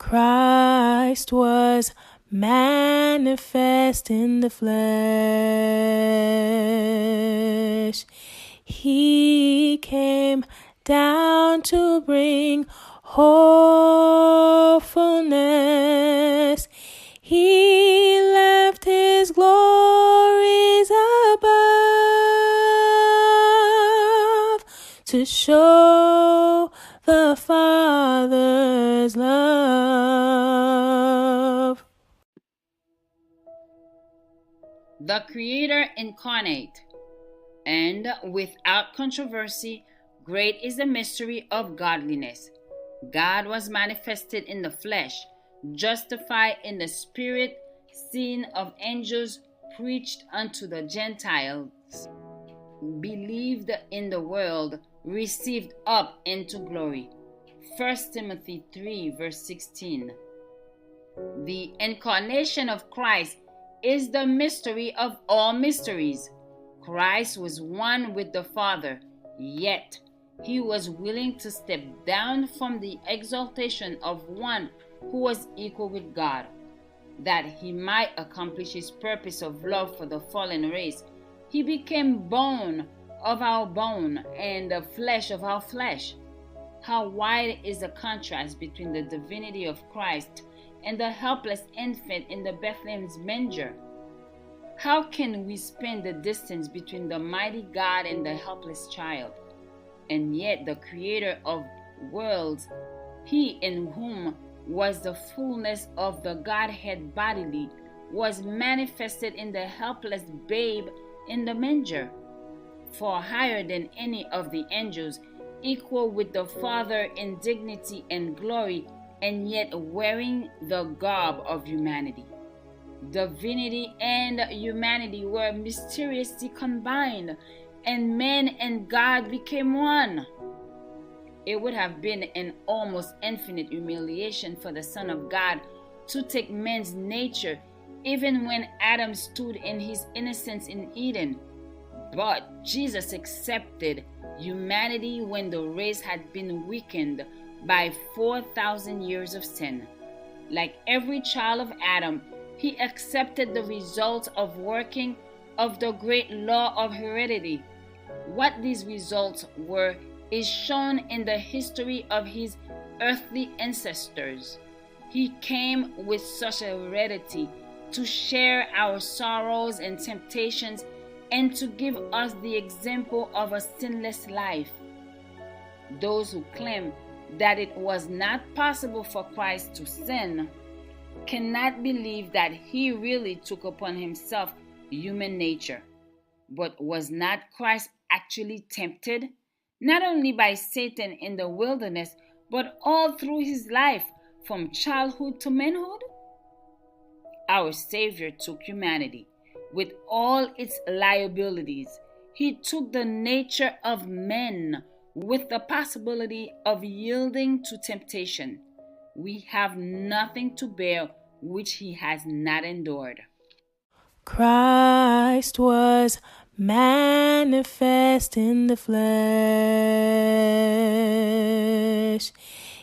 Christ was manifest in the flesh. He came down to bring wholeness. He left his glories above to show the Father's love. The Creator incarnate. And without controversy, great is the mystery of godliness. God was manifested in the flesh, justified in the spirit, seen of angels, preached unto the Gentiles, believed in the world, received up into glory. 1 Timothy 3 verse 16. The incarnation of Christ is the mystery of all mysteries. Christ was one with the Father, yet he was willing to step down from the exaltation of one who was equal with God, that he might accomplish his purpose of love for the fallen race. He became bone of our bone and the flesh of our flesh. How wide is the contrast between the divinity of Christ and the helpless infant in the Bethlehem's manger. How can we span the distance between the mighty God and the helpless child? And yet the Creator of worlds, he in whom was the fullness of the Godhead bodily, was manifested in the helpless babe in the manger. For higher than any of the angels, equal with the Father in dignity and glory, and yet wearing the garb of humanity. Divinity and humanity were mysteriously combined, and man and God became one. It would have been an almost infinite humiliation for the Son of God to take man's nature, even when Adam stood in his innocence in Eden. But Jesus accepted humanity when the race had been weakened by 4,000 years of sin. Like every child of Adam, he accepted the results of working of the great law of heredity. What these results were is shown in the history of his earthly ancestors. He came with such a heredity to share our sorrows and temptations and to give us the example of a sinless life. Those who claim that it was not possible for Christ to sin cannot believe that he really took upon himself human nature. But was not Christ actually tempted, not only by Satan in the wilderness, but all through his life, from childhood to manhood? Our Savior took humanity with all its liabilities. He took the nature of men with the possibility of yielding to temptation. We have nothing to bear which he has not endured. Christ was manifest in the flesh.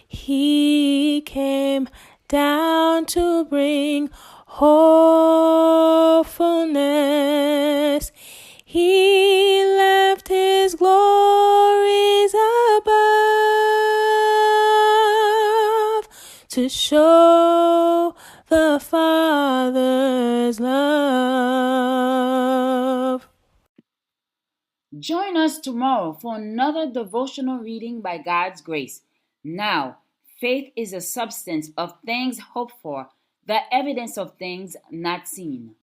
He came down to bring wholeness. He left his glories above to show the Father's love. Join us tomorrow for another devotional reading by God's grace. Now, faith is the substance of things hoped for, the evidence of things not seen.